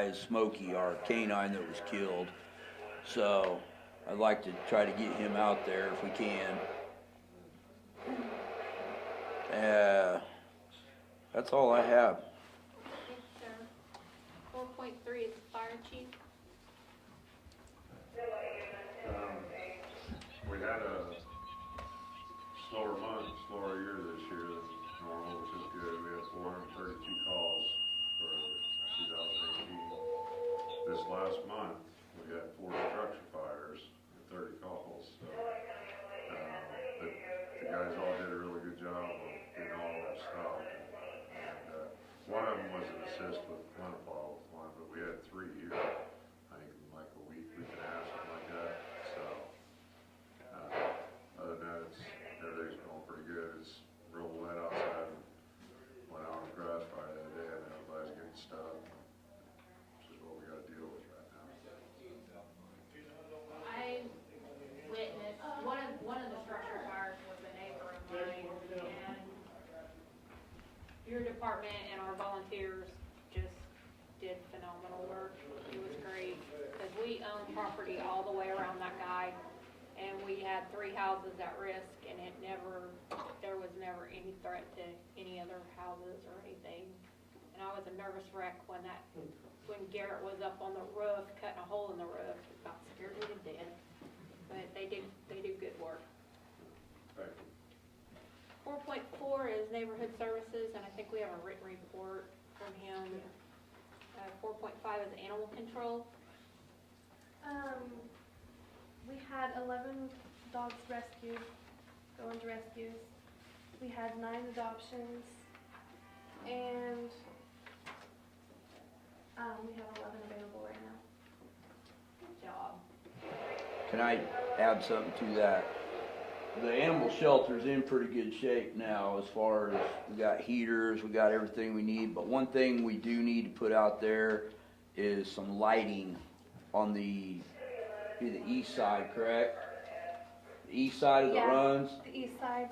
is Smokey, our canine that was killed. So I'd like to try to get him out there if we can. That's all I have. Thanks, sir. 4.3 is fire chief. We had a slower month, slower year this year than normal, which is good. We had 432 calls for 2018. This last month, we had 4 structure fires and 30 calls. So the guys all did a really good job of getting all that stopped. And one of them was an assist with monopole with one, but we had 3 here. I think in like a week and a half, something like that. So other than that, everything's going pretty good. It's real wet outside. Went out on the grass fire the other day, and everybody's getting stuck. This is what we got to deal with right now. I witnessed one of the structure fires was a neighbor of mine, and your department and our volunteers just did phenomenal work. It was great because we own property all the way around that guy, and we had 3 houses at risk, and there was never any threat to any other houses or anything. And I was a nervous wreck when Garrett was up on the roof, cutting a hole in the roof. It about scared me to death. But they do good work. Thank you. 4.4 is neighborhood services, and I think we have a written report from him. 4.5 is animal control. We had 11 dogs rescued, going to rescues. We had 9 adoptions, and we have 11 available right now. Good job. Can I add something to that? The animal shelter's in pretty good shape now as far as we got heaters, we got everything we need. But one thing we do need to put out there is some lighting on the east side, correct? The east side of the runs. The east side.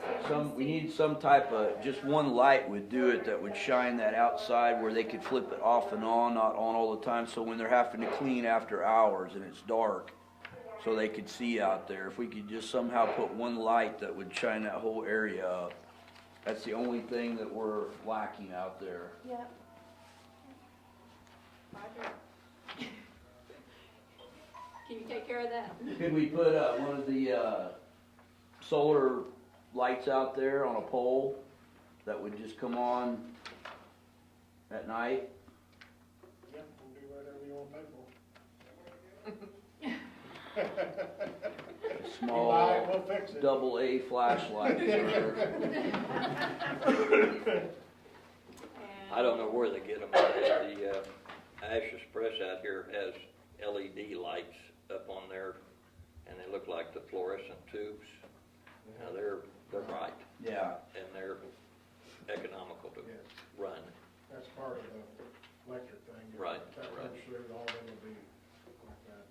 We need some type of, just one light would do it that would shine that outside where they could flip it off and on, not on all the time. So when they're having to clean after hours and it's dark, so they could see out there. If we could just somehow put one light that would shine that whole area up. That's the only thing that we're lacking out there. Yep. Roger. Can you take care of that? Could we put one of the solar lights out there on a pole that would just come on at night? Yep, we'll do whatever you want to pay for. Small Buy it, we'll fix it. AA flashlight. I don't know where they get them. The Ash Express out here has LED lights up on there, and they look like the fluorescent tubes. Now they're bright, Yeah. and they're economical to Yes. run. That's part of the electric thing. Right, That right. runs through, all of them will be like that.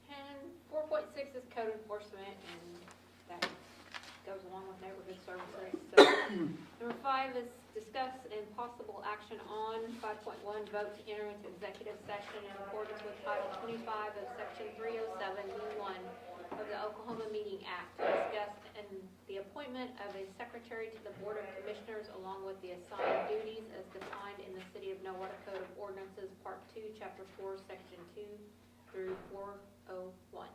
And 4.6 is code enforcement, and that goes along with neighborhood services. So, number 5 is discuss and possible action on 5.1, vote to enter into executive session in accordance with Title 25 of Section 307(b)(1) of the Oklahoma Meeting Act to discuss the appointment of a secretary to the Board of Commissioners along with the assigned duties as defined in the City of Nowata Code of Ordinances, Part 2, Chapter 4, Section 2 through 401.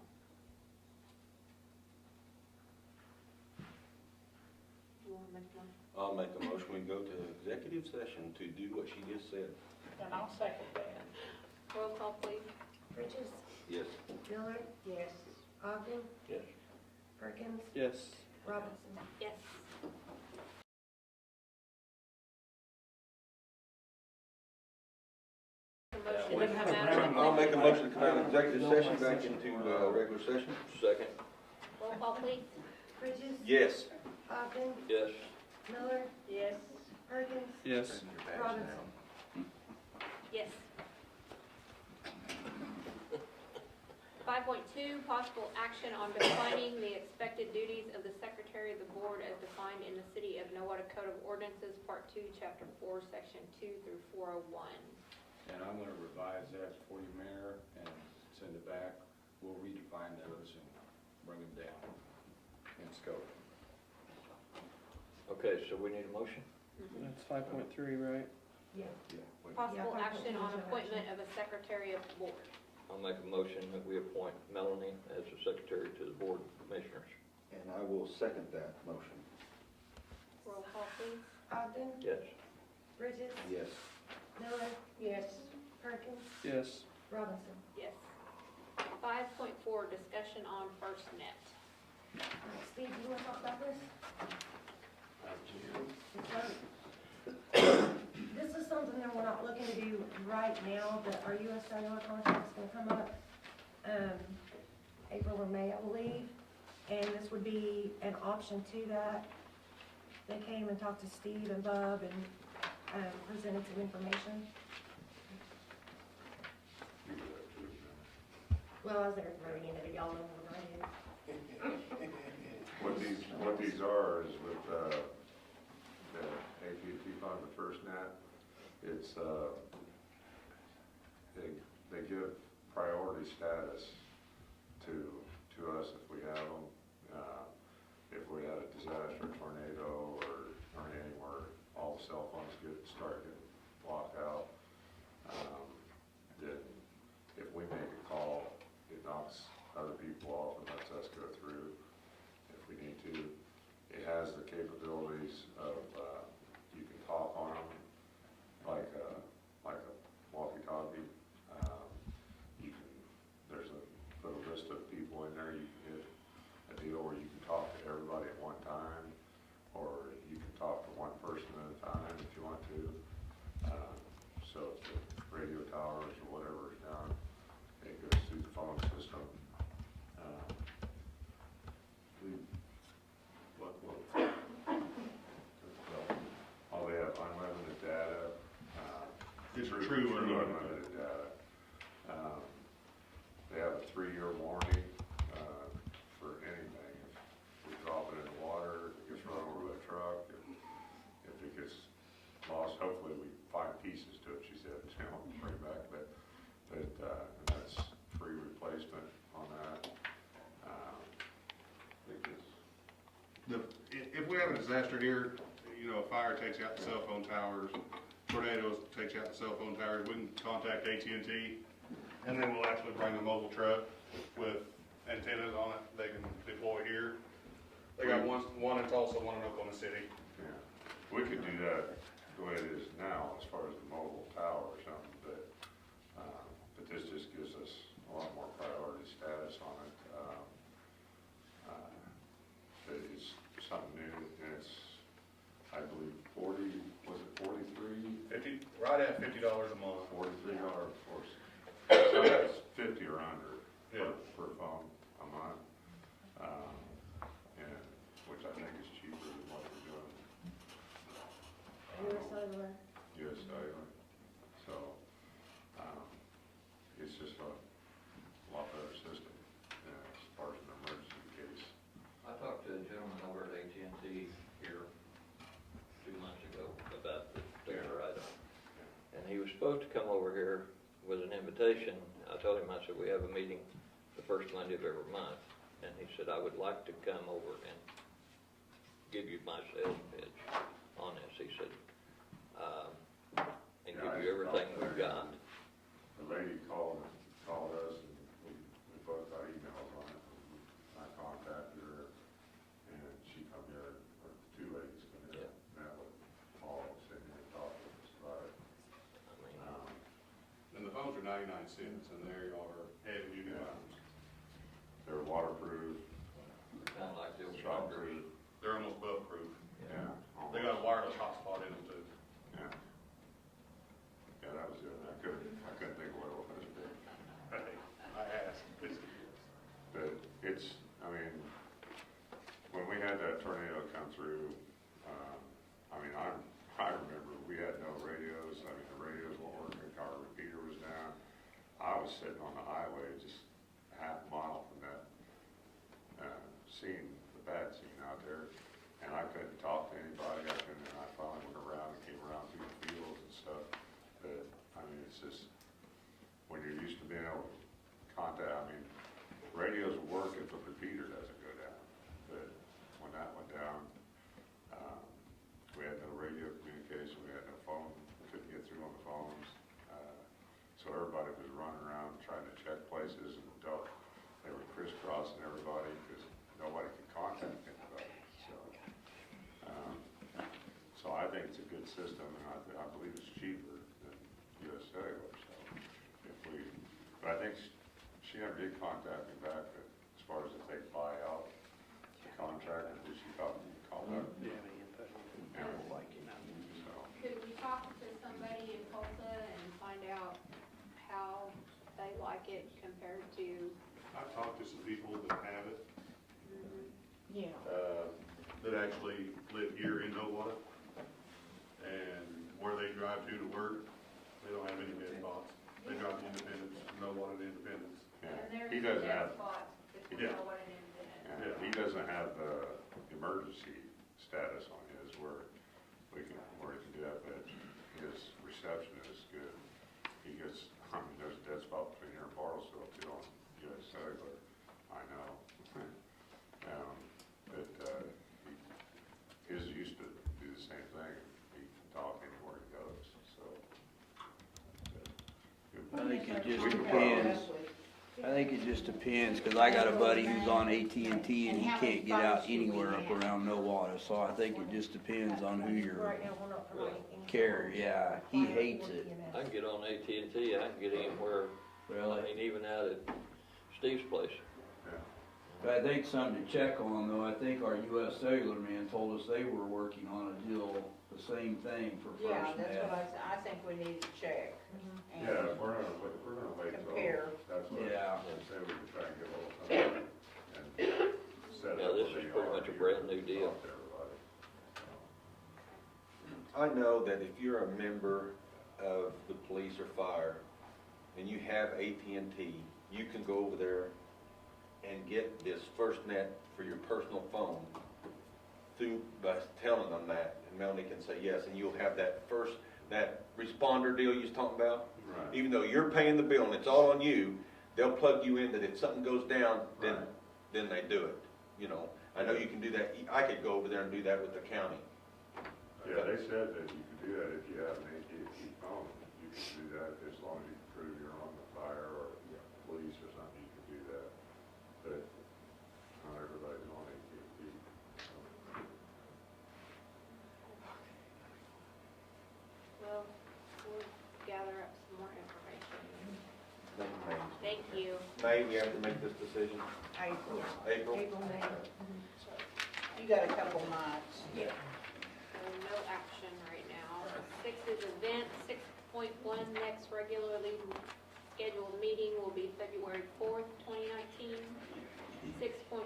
You want to make one? I'll make a motion, we go to executive session to do what she just said. And I'll second that. Roll call, please. Bridges, Yes. Miller, yes. Ogden, Yes. Perkins, Yes. Robinson. Yes. Motion to come out. I'll make a motion to come out of executive session back into regular session. Second. Roll call, please. Bridges, Yes. Ogden, Yes. Miller, Yes. Perkins, Yes. Robinson. Yes. 5.2 5.2, possible action on defining the expected duties of the secretary of the board as defined in the City of Nowata Code of Ordinances, Part 2, Chapter 4, Section 2 through 401. And I'm gonna revise that for you, Mayor, and send it back. We'll redefine those and bring them down in scope. Okay, so we need a motion? That's 5.3, right? Yeah. Yeah. Possible Yeah, action on 5.2 appointment of a secretary of the board. I'll make a motion that we appoint Melanie as the secretary to the Board of Commissioners. And I will second that motion. Roll call, please. Ogden, Yes. Bridges, Yes. Miller, Yes. Perkins, Yes. Robinson. Yes. 5.4, discussion on FirstNet. All right, Steve, you wanna talk about this? This is something that we're not looking to do right now, but our US Cellular contract's gonna come up, April or May, I believe. And this would be an option to that. They came and talked to Steve and Bub and, presented some information. You do that too, Well, I was there at the very end of it, y'all know what I did. What these are is with, the AT&T fund, the FirstNet, it's, they give priority status to us if we have them. If we had a disaster, tornado, or anywhere, all the cell phones start getting blocked out. Then if we make a call, it knocks other people off and lets us go through if we need to. It has the capabilities of, you can talk on them like a walkie-talkie. You can, put a list of people in there. You can hit a deal where you can talk to everybody at one time, or you can talk to one person at a time if you want to. So if the radio towers or whatever is down, it goes through the phone system. They have unlimited data. It's true unlimited data. They have a 3-year warranty, for anything. If we drop it in the water, if it gets run over by a truck, if it gets lost, hopefully we find pieces to it, she said, bring it back, but and that's free replacement on that. If we have a disaster here, a fire takes out the cell phone towers, tornadoes takes out the cell phone towers, we can contact AT&T, and then we'll actually bring a mobile truck with antennas on it, they can deploy here. They got one in Tulsa, one in Oklahoma City. Yeah, we could do that the way it is now as far as the mobile tower or something, but this just gives us a lot more priority status on it. It's something new, and it's, I believe, 43? Right at $50 a month. $43 for, so that's 50 or under Yeah. per phone a month. And, which I think is cheaper than what we're doing. US Cellular. US Cellular. So, it's just a lot better system, as far as an emergency case. I talked to a gentleman over at AT&T here 2 months ago about this particular item. And he was supposed to come over here with an invitation. I told him, I said, we have a meeting the first Monday of every month. And he said, I would like to come over and give you my sales pitch on this. He said, and give you everything we've got. The lady called us, and we both got emails on it. I contacted her, and she come here, or the 2 ladies come here, met with Paul, sitting here talking to us about it. I mean, And the phones are 99 cents, and they are heavy-duty Yeah. phones. They're waterproof, kind of like the old shockproof, They're almost bug-proof. yeah. They got a wireless hotspot in them too. Yeah. Yeah, that was it. I couldn't think of what it was, I asked. but it's, I mean, when we had that tornado come through, I remember we had no radios. I mean, the radios weren't working, our repeater was down. I was sitting on the highway just half a mile But I think she never did contact me back, but as far as if they buy out the contract, did she call back? Do you have any input? Yeah, like it. So, Could we talk to somebody in Tulsa and find out how they like it compared to? I've talked to some people that have it, Yeah. that actually live here in Nowata. And where they drive to work, they don't have any dead spots. They drive to Independence, Nowata to Independence. yeah, And there's he doesn't dead have, spots between Yeah. Nowata and Independence. yeah, he doesn't have the emergency status on his where he can do that, but his reception is good. He gets, I mean, there's a dead spot between here and Bartlesville too on US Cellular, I know. But, his used to do the same thing, he can talk anywhere he goes, so. I think it just depends. I think it just depends, cause I got a buddy who's on AT&T and he can't get out anywhere up around Nowata, so I think it just depends on who your Right now, we're not providing any. carrier, yeah, he hates it. I can get on AT&T, I can get anywhere, I Really? mean, even out at Steve's place. But I think something to check on though, I think our US Cellular man told us they were working on a deal, the same thing for Yeah, FirstNet. that's what I said, I think we need to check. and Yeah, we're gonna wait till, Compare. that's what, Yeah. I say we can try and get a little something and set it Yeah, up. this where is they pretty are much a here, brand new deal. talk to everybody. I know that if you're a member of the police or fire and you have AT&T, you can go over there and get this FirstNet for your personal phone through, by telling them that, and Melanie can say yes, and you'll have that responder deal you was talking about. Right. Even though you're paying the bill and it's all on you, they'll plug you in that if something goes down, then, Right. then they do it, you know. I know you can do that, I could go over there and do that with the county. Yeah, they said that you can do that if you have an AT&T phone, you can do that as long as you can prove you're on the fire or police or something, you can do that. But not everybody's on AT&T. Well, we'll gather up some more information. Thank you, May. Thank you. May, we have to make this decision, April. April? April, May. You got a couple nights. So no action right now. 6 is event, 6.1, next regularly scheduled meeting will be February 4th, 2019. 6.2,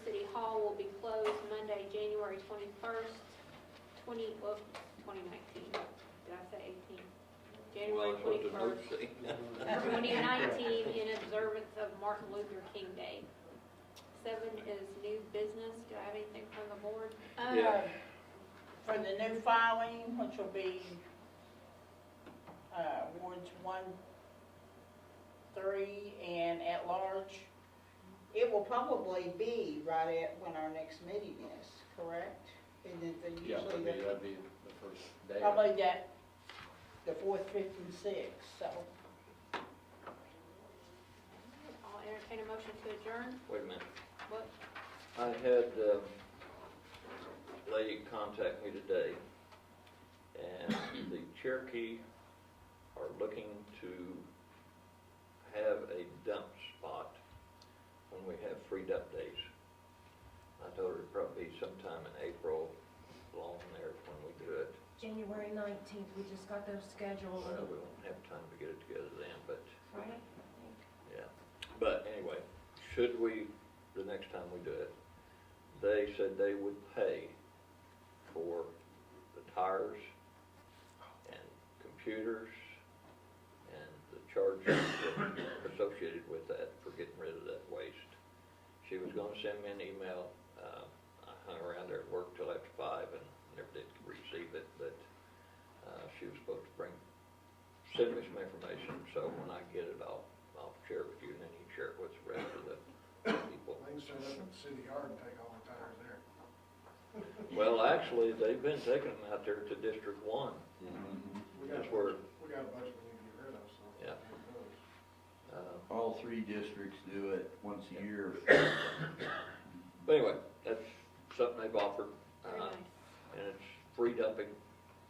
City Hall will be closed Monday, January 21st, 2019. Did I say 18? January Well, that's what the notes 21st, say. 2019, in observance of Martin Luther King Day. 7 is new business. Do I have anything from the board? Yeah. For the new filing, which will be, wards 1, 3, and at large, it will probably be right at when our next meeting is, correct? Isn't it usually That'd be the first day. probably that, the 4th, 5th, and 6th, so. I'll entertain a motion to adjourn. Wait a minute. What? I had a lady contact me today, and the Cherokee are looking to have a dump spot when we have free dump days. I told her it'd probably be sometime in April, along there when we do it. January 19th, we just got those scheduled. Well, we won't have time to get it together then, but, Right? yeah. But anyway, should we, the next time we do it, they said they would pay for the tires and computers and the charges associated with that for getting rid of that waste. She was gonna send me an email. I hung around there at work till after 5 and never did receive it, but she was supposed to send me some information, so when I get it, I'll share it with you, and then you can share it with the rest of the people. They can set up at the city yard and take all the tires there. Well, actually, they've been taking them out there to District 1. We got That's a where, bunch, we got a bunch we need to get rid of, so. Yeah. All 3 districts do it once a year. but anyway, that's something they've offered, Very nice. and it's free dumping,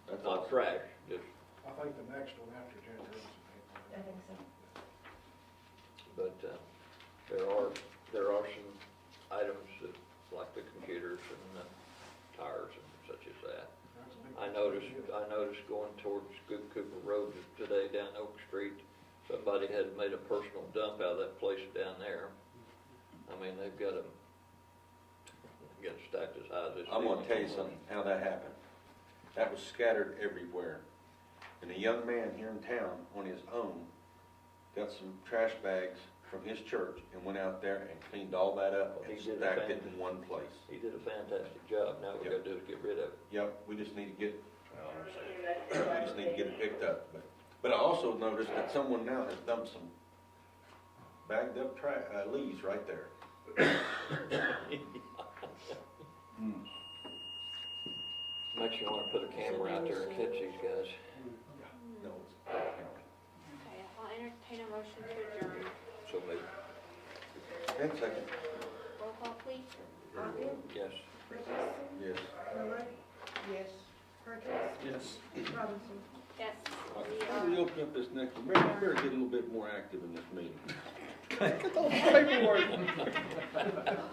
That's not awesome. trash, just, I think the next one after January is in April. I think so. but, there are some items that, like the computers and tires and such as that. That's a big. I noticed going towards Good Cooper Road today down Oak Street, somebody had made a personal dump out of that place down there. I mean, they've got them stacked as high as this. I'm gonna tell you something, how that happened. That was scattered everywhere. And a young man here in town, on his own, got some trash bags from his church and went out there and cleaned all that up and He did a stacked it in fantastic- one place. He did a fantastic job. Now what we gotta do is get rid of it. Yep, we just need to get, we just need to get it picked up. But I also noticed that someone now has dumped some bagged up leaves right there. Makes you wanna put a camera out there and catch these guys. No, Okay, I'll entertain a motion to adjourn. So maybe, and second, Roll call, please. Ogden, yes. Bridges, yes. Miller, Yes. Yes. Perkins, Robinson. Yes. How do we open up this next one? Mary, we better get a little bit more active in this meeting.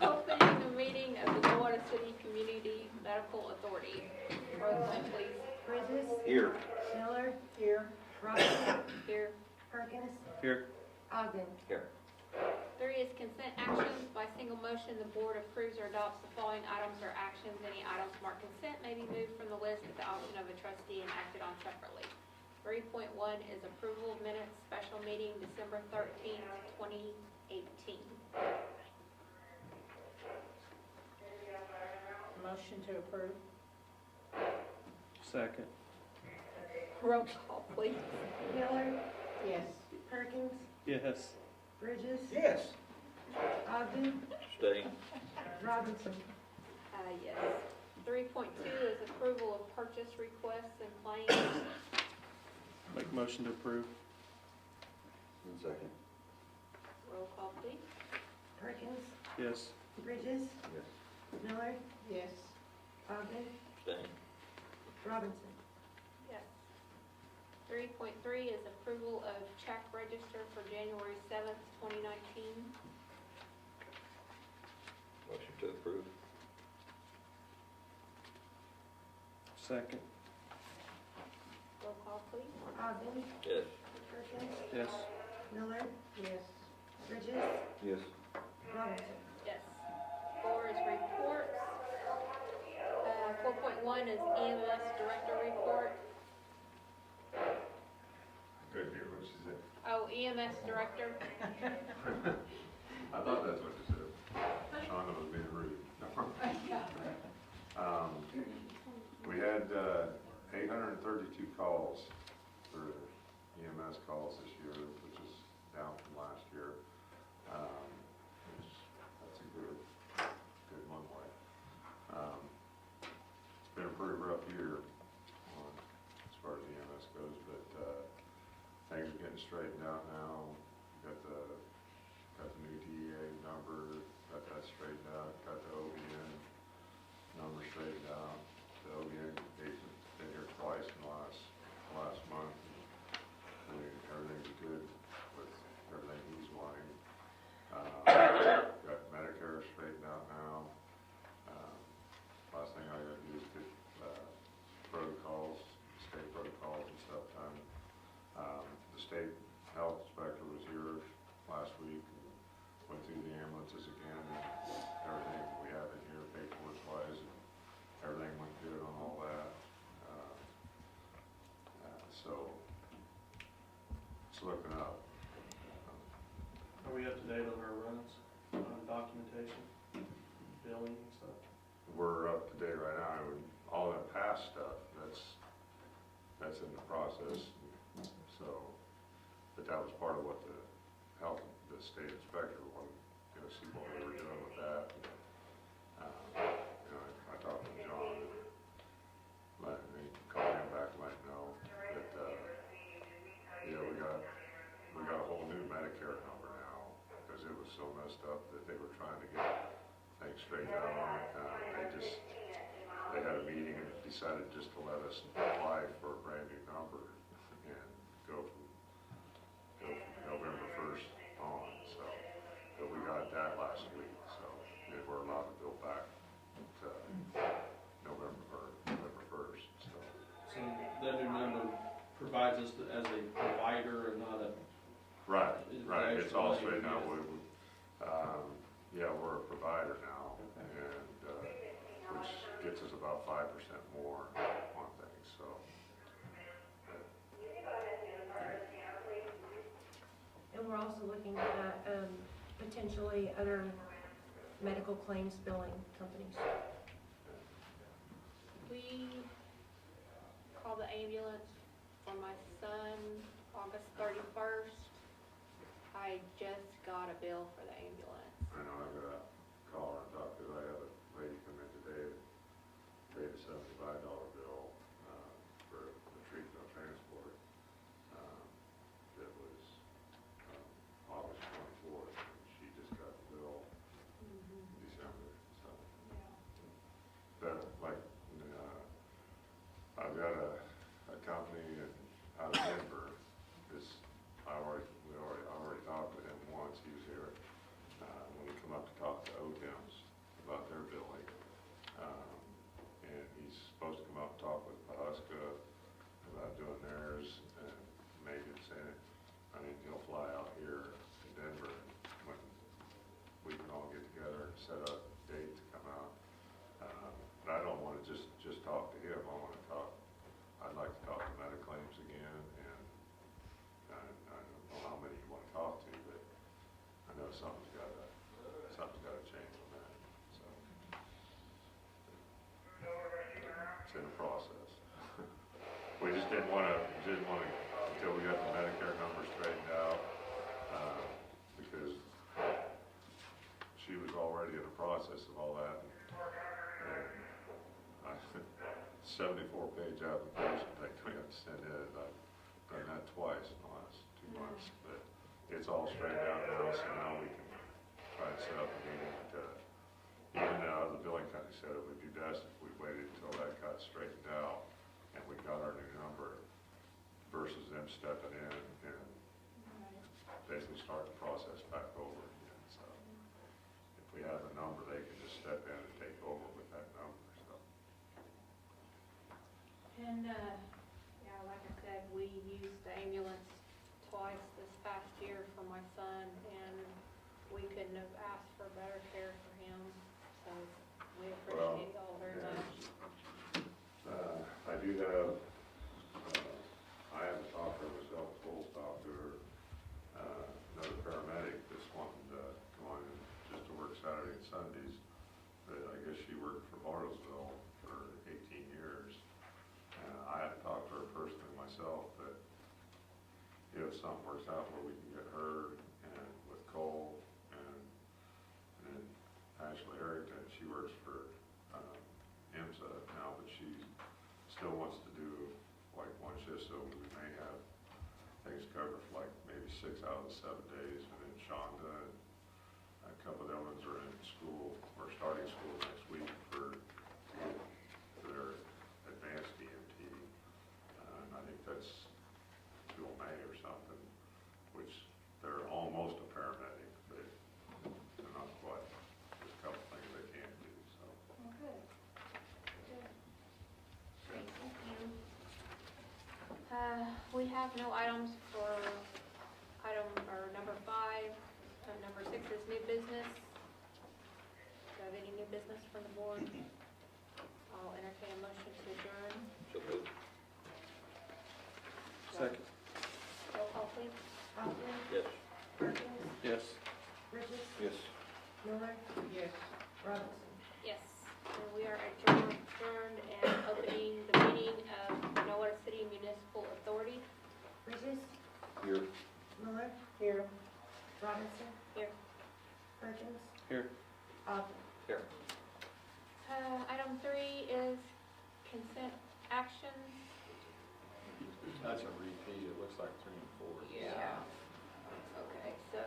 Opening the meeting of the Nowata City Community Medical Authority. Roll call, please. Bridges, Here. Miller, Here. Robinson, Here. Perkins, Here. Ogden. Here. 3 is consent actions. By single motion, the board approves or adopts the following items or actions. Any items marked consent may be moved from the list at the option of a trustee and acted on separately. 3.1 is approval of minutes, special meeting December 13th, 2018. Motion to approve. Second. Roll call, please. Miller, Yes. Perkins, Yes. Bridges, Yes. Ogden, Stay. Robinson. Yes. 3.2 is approval of purchase requests and claims. Make motion to approve. And second. Roll call, please. Perkins, Yes. Bridges, Yes. Miller, Yes. Ogden, Stay. Robinson. Yes. 3.3 is approval of check register for January 7th, 2019. Motion to approve. Second. Roll call, please. Ogden, Yes. Perkins, Yes. Miller, Yes. Bridges, Yes. Yes. Robinson. 4 is reports. 4.1 is EMS director report. Couldn't hear what she said. Oh, EMS director. I thought that's what you said. Shonda was being rude. We had 832 calls for EMS calls this year, which is down from last year. That's a good one way. It's been a pretty rough year as far as EMS goes, but things are getting straightened out now. Got the new DEA number, got that straightened out, got the OBN number straightened out. The OBN agent's been here twice in the last month. Everything's good with everything he's wanting. Got Medicare straightened out now. Last thing I gotta do is get protocols, state protocols and stuff done. The state health inspector was here last week and went through the ambulances again and everything we have in here paperwork wise, and everything went good on all that. So it's looking up. Are we up to date on our runs, on documentation, billing and stuff? We're up to date right now, and all that past stuff, that's in the process, so, but that was part of what the state inspector wanted, see what we were doing with that. I talked to John, and called him back and let him know that, we got a whole new Medicare number now, because it was so messed up that they were trying to get things straightened out on it. They had a meeting and decided just to let us apply for a brand new number and go from November 1st on. So it's all straightened out. Yeah, we're a provider now, and, which gets us about 5% more on things, so. And we're also looking at, potentially other medical claims billing companies. We called the ambulance for my son August 31st. I just got a bill for the ambulance. I know I've got a caller and talk, because I have a lady come in today that paid a $75 bill, for the treatment of transport. That was, August 24th, and she just got the bill in December, so. But like, I've got a company out of Denver, I already talked with him once, he was here, when he come up to talk to OTEMs about their billing. And he's supposed to come up and talk with Pahuska about doing theirs, and maybe he'll fly out here in Denver when we can all get together and set up a date to come out. But I don't wanna just talk to him, I'd like to talk to Mediclaims again, and I don't know how many you wanna talk to, but I know something's gotta change on that, so. It's in the process. We just didn't wanna, until we got the Medicare numbers straightened out, because she was already in the process of all that, and 74-page application they have to send in. I've done that twice in the last 2 months, but it's all straightened out now, so now we can try and set up a meeting to, even now the billing company said it would be best if we waited until that got straightened out and we got our new number versus them stepping in and basically start the process back over again, so. If we have a number, they can just step in and take over with that number, so. And, yeah, like I said, we used the ambulance twice this past year for my son, and we couldn't have asked for better care for him, so we appreciate y'all very much. I do have, I haven't talked to her myself, full talk to her, another paramedic that's wanting to go on just to work Saturday and Sundays, but I guess she worked for Bartlesville for 18 years. I haven't talked to her personally myself, but if something works out where we can get her and with Cole and Ashley Harrington, she works for IMSA now, but she still wants to do like one shift, so we may have things covered for like maybe 6 out of the 7 days, and then Shonda and a couple of the others are in school, or starting school next week for their advanced EMT, and I think that's till May or something, which they're almost a paramedic, but they're not quite. There's a couple things they can't do, so. Good. Good. Great, thank you. We have no items for number 5. Number 6 is new business. Do you have any new business from the board? I'll entertain a motion to adjourn. So moved. Second. Roll call, please. Hoffman, Yes. Perkins, Yes. Bridges, Yes. Miller, Yes. Robinson. Yes. And we are adjourned and opening the meeting of Nowata City Municipal Authority. Bridges, Here. Miller, Here. Robinson, Here. Perkins, Here. Hoffman. Here. Item 3 is consent actions. That's a repeat, it looks like 3 and 4. Yeah. Okay, so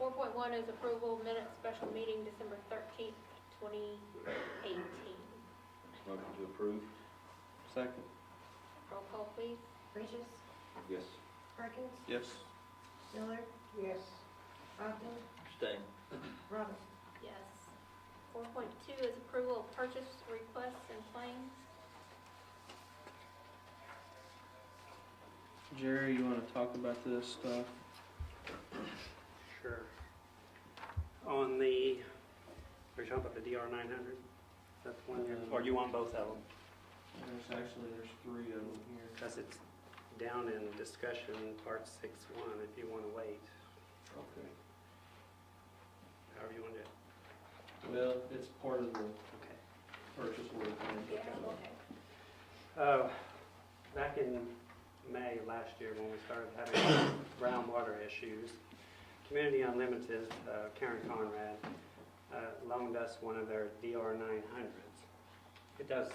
4.1 is approval minutes special meeting December 13th, 2018. Motion to approve? Second. Roll call, please. Bridges, Yes. Perkins, Yes. Miller, Yes. Hoffman, Stay. Robinson. Yes. 4.2 is approval of purchase requests and claims. Jerry, you wanna talk about this stuff? Sure. On the, are you talking about the DR 900? That's one, or you want both of them? There's 3 of them here. Because it's down in discussion, part 6.1, if you want to wait, Okay. however you want to do it. Well, it's part of the Okay. purchase order thing. Back in May last year, when we started having groundwater issues, Community Unlimited, Karen Conrad, loaned us one of their DR 900s. It does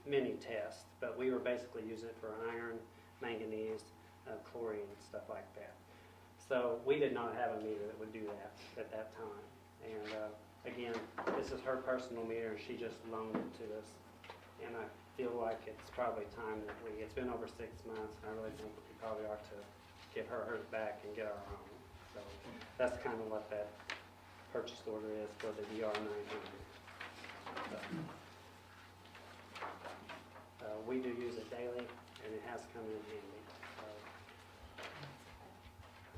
many tests, but we were basically using it for iron, manganese, chlorine, stuff like that. So we did not have a meter that would do that at that time. And again, this is her personal meter, and she just loaned it to us. And I feel like it's probably time that it's been over 6 months, and I really think we probably ought to give her hers back and get our own. So that's kind of what that purchase order is for the DR 900. We do use it daily, and it has come in handy.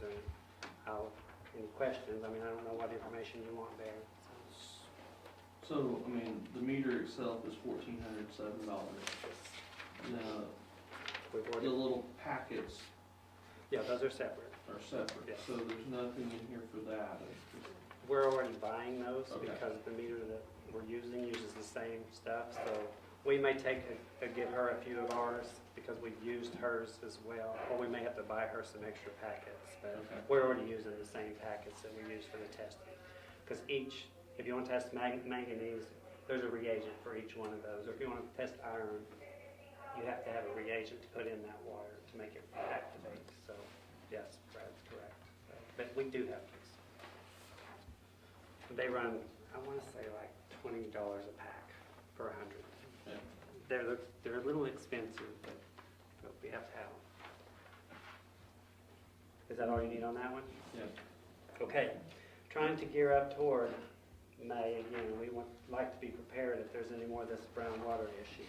So, any questions? I mean, I don't know what information you want there. So, I mean, the meter itself is $1,407. Now, We've the already, little packets yeah, those are separate. are separate, Yeah. so there's nothing in here for that. We're already buying those Okay. because the meter that we're using uses the same stuff. So we may give her a few of ours because we've used hers as well, or we may have to buy her some extra packets. But Okay. we're already using the same packets that we use for the testing. Because if you want to test manganese, there's a reagent for each one of those. Or if you want to test iron, you have to have a reagent to put in that water to make it activate. So yes, Brad's correct. But we do have these. They run, I want to say like $20 a pack for 100. Yeah. They're a little expensive, but we have to have them. Is that all you need on that one? Yeah. Okay. Trying to gear up toward May again. We would like to be prepared if there's any more of this brown water issue.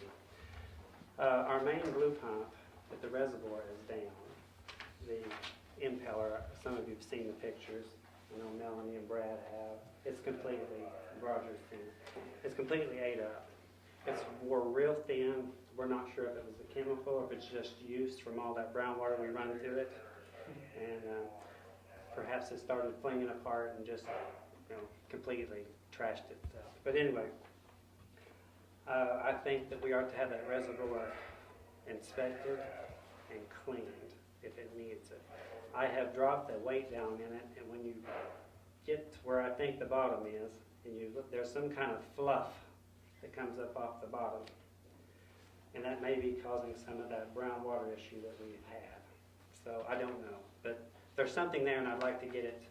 Our main glue pump at the reservoir is down. The impeller, some of you have seen the pictures. I know Melanie and Brad have. It's completely, Roger's seen it. It's completely ate up. It's wore real thin. We're not sure if it was the chemical or if it's just used from all that brown water we run through it. And perhaps it started flinging apart and just, completely trashed itself. But anyway, I think that we ought to have that reservoir inspected and cleaned if it needs it. I have dropped the weight down in it, and when you get to where I think the bottom is, and you look, there's some kind of fluff that comes up off the bottom, and that may be causing some of that brown water issue that we've had. So I don't know, but there's something there, and I'd like to get it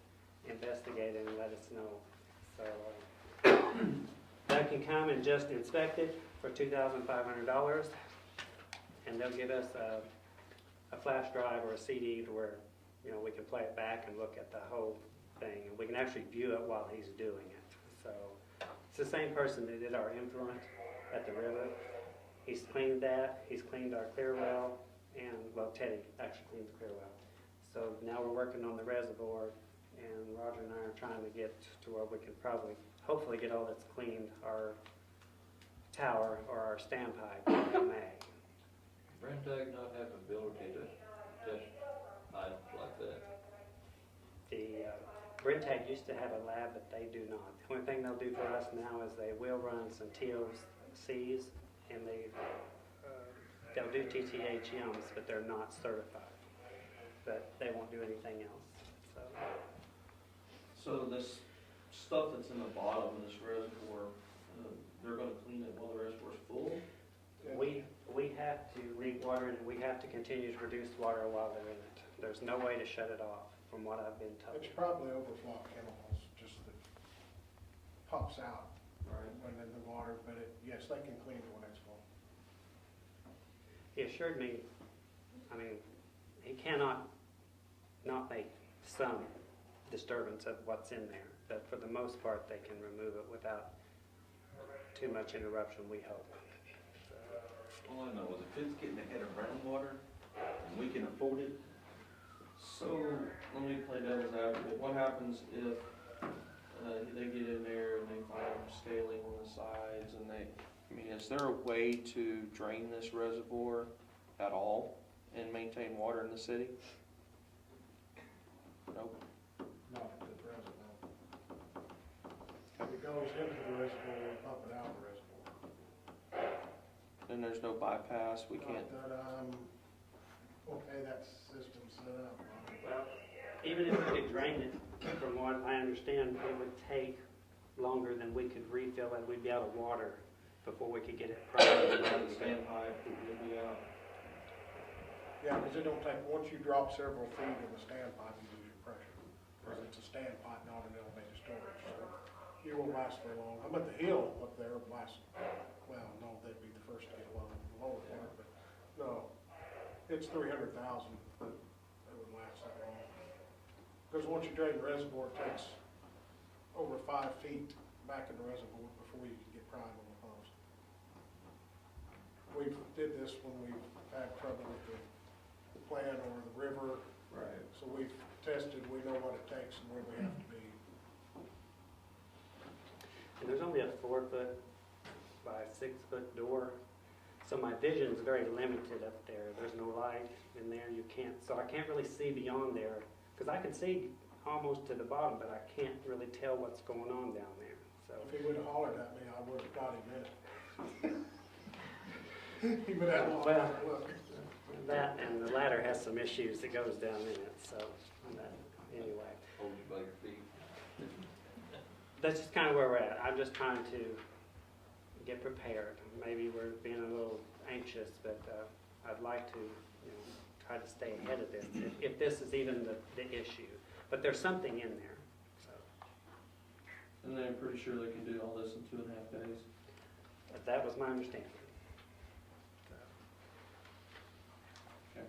investigated and let us know. So that can come and just inspect it for $2,500, and they'll give us a flash drive or a CD to where we can play it back and look at the whole thing, and we can actually view it while he's doing it. So it's the same person that did our influent at the river. He's cleaned that. He's cleaned our clear well, and Teddy actually cleaned the clear well. So now we're working on the reservoir, and Roger and I are trying to get to where we can hopefully get all that's cleaned, our tower or our standpipe in May. Brentag not have ability to test items like that? The Brentag used to have a lab, but they do not. The only thing they'll do for us now is they will run some TOCs, and they'll do TTHMs, but they're not certified. But they won't do anything else. So this stuff that's in the bottom of this reservoir, they're gonna clean it while the reservoir's full? We have to re-water it, and we have to continue to produce water while they're in it. There's no way to shut it off, from what I've been told. It's probably overflow chemicals, just that pops out Right. when in the water, but yes, they can clean it when it's full. He assured me, he cannot not make some disturbance of what's in there, but for the most part, they can remove it without too much interruption, we hope. All I know is if it's getting ahead of groundwater and we can afford it, So let me play devil's advocate. What happens if, they get in there and they find scaling on the sides and I mean, is there a way to drain this reservoir at all and maintain water in the city? Nope. Not at the present, no. If it goes into the reservoir, we pump it out of the reservoir. And there's no bypass, we can't, Not that okay, that system's set up. Well, even if we could drain it, from what I understand, it would take longer than we could refill and we'd be out of water before we could get it properly. standpipe, it'll be out. Yeah, because it don't take, once you drop several feet in the standpipe, you lose your pressure. Because it's a standpipe, not an elevated storage, so you won't last very long. I'm at the hill up there, last, well, no, they'd be the first to get low, lower part, but no. It's 300,000, but it wouldn't last that long. Because once you drain the reservoir, it takes over 5 feet back in the reservoir before you can get prime on the pumps. We did this when we've had trouble with the plant or the river. Right. So we've tested, we know what it takes and where we have to be. And there's only a 4-foot by 6-foot door, so my vision's very limited up there. There's no light in there, you can't, so I can't really see beyond there, because I can see almost to the bottom, but I can't really tell what's going on down there, so. If he would have hollered at me, I would have got him in it. He would have to Well, look. that and the ladder has some issues that goes down in it, so, anyway. Hold you by your feet. That's just kind of where we're at. I'm just trying to get prepared. Maybe we're being a little anxious, but I'd like to, try to stay ahead of this, if this is even the issue. But there's something in there, so. And then I'm pretty sure they can do all this in 2.5 days. But that was my understanding. Okay.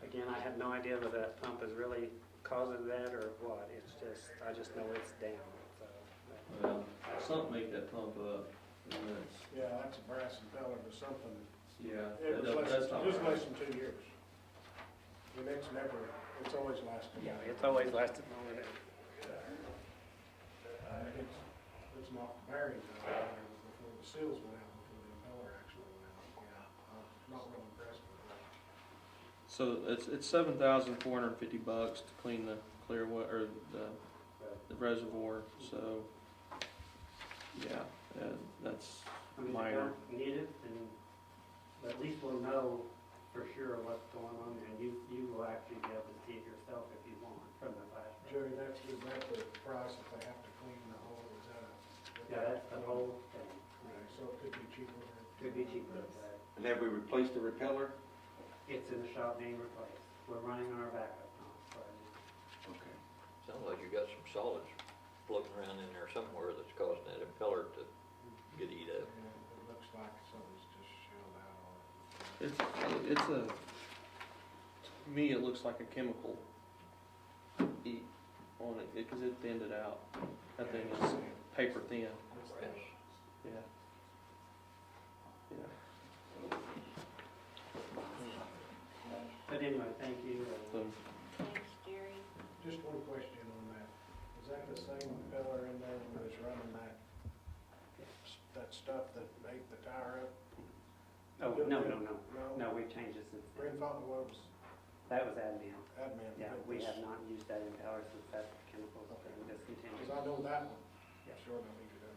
Again, I have no idea whether that pump is really causing that or what. It's just, I just know it's down, so. Well, something make that pump up, and that's, Yeah, that's a brass impeller to something. yeah, It was that's not just right. less than 2 years. And it's never, it's always lasted. Yeah, it's always lasted longer than. It's knocked the bearings out before the seals went out, before the impeller actually went out. Yeah, I'm not real impressed with that. So it's $7,450 to clean the clear wa, or the reservoir, so, yeah, that's I mean, if you minor. don't need it, then at least we'll know for sure what's going on there. And you will actually be able to see it yourself if you want from the flash. Jerry, that's the price if they have to clean the whole, is that a? Yeah, that's the whole thing. Okay, so it could be cheaper. Could be cheaper, but And have we replaced the repeller? it's in the shop being replaced. We're running on our backup pump, so I just. Okay. Sounds like you got some solids floating around in there somewhere that's causing that impeller to get eat up. Yeah, it looks like something's just shelled out on it. It's to me, it looks like a chemical eat on it, because it thinned it out. That thing is paper thin, yeah. Yeah. But anyway, thank you. So, Thanks, Jerry. Just one question on that. Is that the same impeller in there that was running that stuff that ate the tire up? Oh, no. No? No, we've changed it since then. Green Fountain was That was admin. admin. Yeah, we have not used that impeller since that chemical thing discontinued. Because I know that one. Yeah. Sure, no, we do that.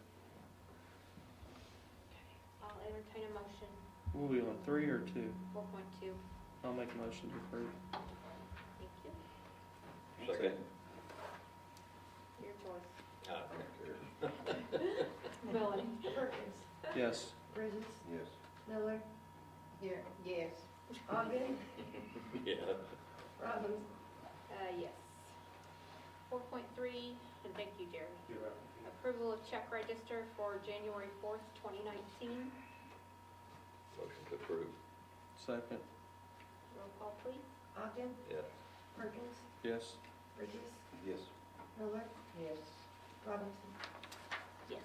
I'll entertain a motion, we'll be on 3 or 2? 4.2. I'll make a motion to approve. Thank you. Second. Your choice. I don't care. Melanie. Perkins, Yes. Bridges, Yes. Miller, Yeah, yes. Ogden, Yeah. Robbins. Yes. 4.3, and thank you, Jerry. You're welcome. Approval of check register for January 4th, 2019. Motion to approve. Second. Roll call, please. Ogden, Yes. Perkins, Yes. Bridges, Yes. Miller, Yes. Robinson. Yes.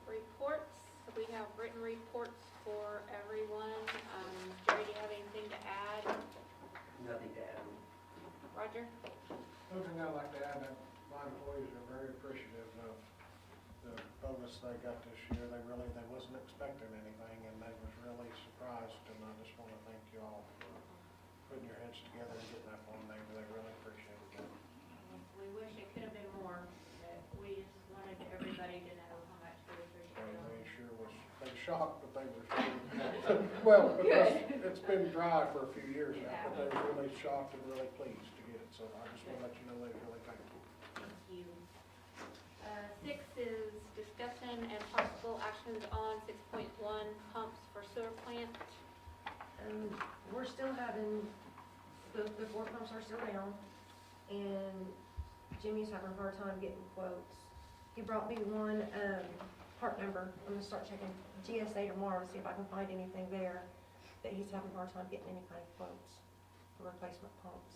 Reports, we have written reports for everyone. Jerry, do you have anything to add? One thing I'd like to add, that my employees are very appreciative of the bonus they got this year. They wasn't expecting anything, and they was really surprised, and I just wanna thank you all for putting your heads together and getting that one. They really appreciated that. We wish it could have been more, but we just wanted everybody to know how much we appreciate it. They sure was, they were shocked, but they were, well, because it's been dry for a few years now, but they were really shocked and really pleased to get it, so I just wanna let you know they really thank you. Thank you. 6 is discussion and possible actions on 6.1 pumps for sewer plant. We're still having, the 4 pumps are still down, and Jimmy's having a hard time getting quotes. He brought me one, part number. I'm gonna start checking GSA tomorrow to see if I can find anything there that he's having a hard time getting any kind of quotes for replacement pumps.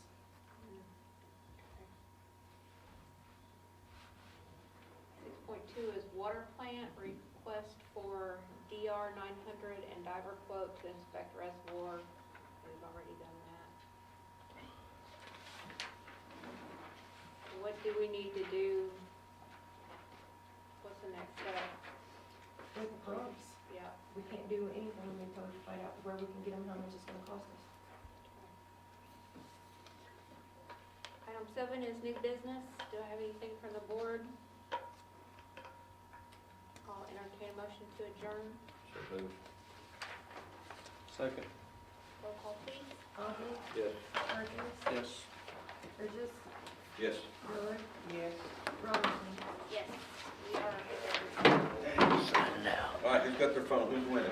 6.2 is water plant, request for DR 900 and diver quote to inspect reservoir. We've already done that. What do we need to do? What's the next step? With the pumps, Yeah. we can't do anything until we find out where we can get them, how much it's gonna cost us. Item 7 is new business. Do I have anything from the board? I'll entertain a motion to adjourn. So moved. Second. Roll call, please. Coffee, Yes. Perkins, Yes. Burgess, Yes. Miller, Yes. Robinson. Yes, we are adjourned. All right, who's got their phone? Who's winning?